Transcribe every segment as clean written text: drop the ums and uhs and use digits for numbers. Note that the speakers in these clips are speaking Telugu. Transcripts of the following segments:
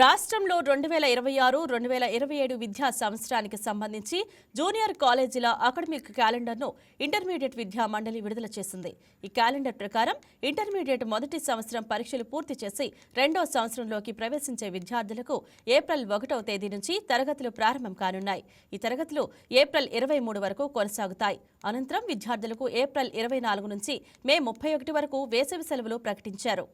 రాష్ట్రంలో 2026-2027 విద్యా సంవత్సరానికి సంబంధించి జూనియర్ కాలేజీల అకాడమిక్ క్యాలెండర్ను ఇంటర్మీడియట్ విద్యా మండలి విడుదల చేసింది. ఈ క్యాలెండర్ ప్రకారం ఇంటర్మీడియట్ మొదటి సంవత్సరం పరీక్షలు పూర్తి చేసి రెండో సంవత్సరంలోకి ప్రవేశించే విద్యార్థులకు ఏప్రిల్ 1వ తేదీ నుంచి తరగతులు ప్రారంభం కానున్నాయి. ఈ తరగతులు ఏప్రిల్ 23 వరకు కొనసాగుతాయి. అనంతరం విద్యార్థులకు ఏప్రిల్ 24 నుంచి మే 31 వరకు వేసవి సెలవులు ప్రకటించారు.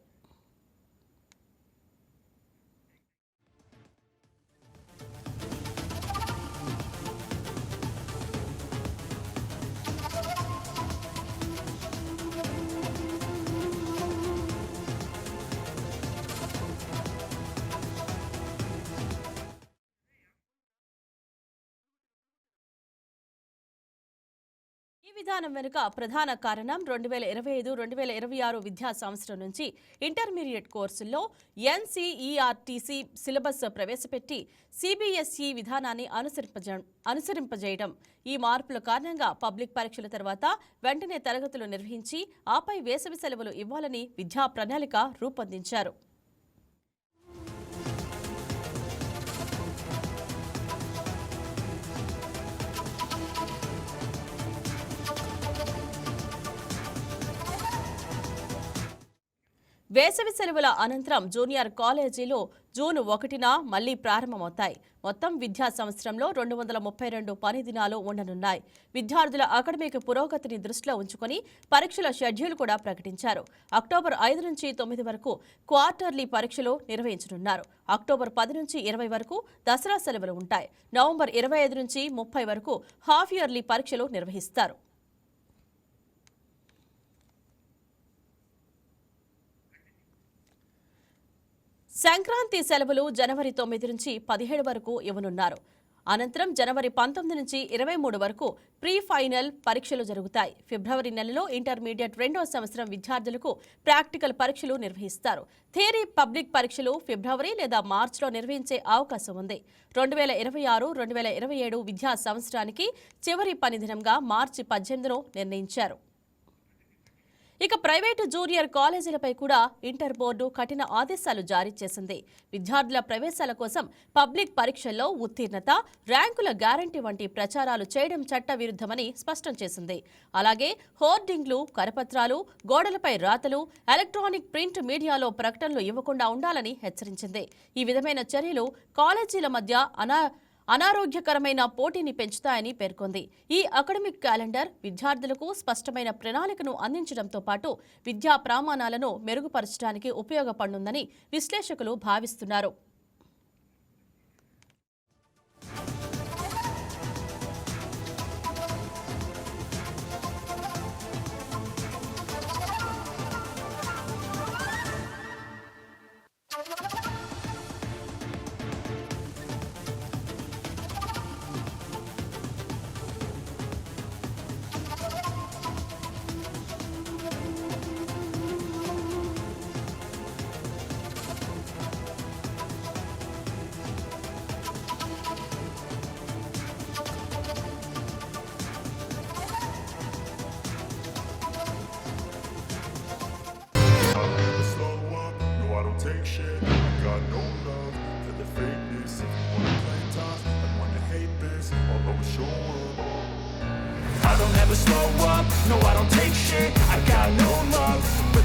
ఈ విధానం వెనుక ప్రధాన కారణం 2025-2026 విద్యా సంవత్సరం నుంచి ఇంటర్మీడియట్ కోర్సుల్లో ఎన్సీఈఆర్టీసీ సిలబస్ ప్రవేశపెట్టి సిబిఎస్ఈ విధానాన్ని అనుసరింపజేయడం. ఈ మార్పుల కారణంగా పబ్లిక్ పరీక్షల తర్వాత వెంటనే తరగతులు నిర్వహించి ఆపై వేసవి సెలవులు ఇవ్వాలని విద్యా ప్రణాళిక రూపొందించారు. వేసవి సెలవుల అనంతరం జూనియర్ కాలేజీలు జూన్ 1న మళ్లీ ప్రారంభమవుతాయి. మొత్తం విద్యా సంవత్సరంలో 232 పని దినాలు ఉండనున్నాయి. విద్యార్థుల అకాడమిక్ పురోగతిని దృష్టిలో ఉంచుకుని పరీక్షల షెడ్యూల్ కూడా ప్రకటించారు. అక్టోబర్ 5 నుంచి 9 వరకు క్వార్టర్లీ పరీక్షలు నిర్వహించనున్నారు. అక్టోబర్ 10 నుంచి 20 వరకు దసరా సెలవులు ఉంటాయి. నవంబర్ 25 నుంచి 30 వరకు హాఫ్ ఇయర్లీ పరీక్షలు నిర్వహిస్తారు. సంక్రాంతి సెలవులు జనవరి 9 నుంచి 17 వరకు ఇవ్వనున్నారు. అనంతరం జనవరి 19 నుంచి 23 వరకు ప్రీ ఫైనల్ పరీక్షలు జరుగుతాయి. ఫిబ్రవరి నెలలో ఇంటర్మీడియట్ రెండో సంవత్సరం విద్యార్థులకు ప్రాక్టికల్ పరీక్షలు నిర్వహిస్తారు. థియరీ పబ్లిక్ పరీక్షలు ఫిబ్రవరి లేదా మార్చిలో నిర్వహించే అవకాశం ఉంది. 2026-2027 విద్యా సంవత్సరానికి చివరి పని దినంగా మార్చి 18ను నిర్ణయించారు. ఇక ప్రైవేటు జూనియర్ కాలేజీలపై కూడా ఇంటర్ బోర్డు కఠిన ఆదేశాలు జారీ చేసింది. విద్యార్థుల ప్రవేశాల కోసం పబ్లిక్ పరీక్షల్లో ఉత్తీర్ణత, ర్యాంకుల గ్యారంటీ వంటి ప్రచారాలు చేయడం చట్ట విరుద్ధమని స్పష్టం చేసింది. అలాగే హోర్డింగ్లు, కరపత్రాలు, గోడలపై రాతలు, ఎలక్ట్రానిక్ ప్రింట్ మీడియాలో ప్రకటనలు ఇవ్వకుండా ఉండాలని హెచ్చరించింది. ఈ విధమైన చర్యలు కాలేజీల మధ్య అనారోగ్యకరమైన పోటీని పెంచుతాయని పేర్కొంది. ఈ అకాడమిక్ క్యాలెండర్ విద్యార్థులకు స్పష్టమైన ప్రణాళికను అందించడంతో పాటు విద్యా ప్రమాణాలను మెరుగుపరచడానికి ఉపయోగపడనుందని విశ్లేషకులు భావిస్తున్నారు. Take shit, I got no love for the fakeness. If you wanna play tough and wanna hate this, I'll always show up. I don't ever slow up, no I don't take shit. I got no love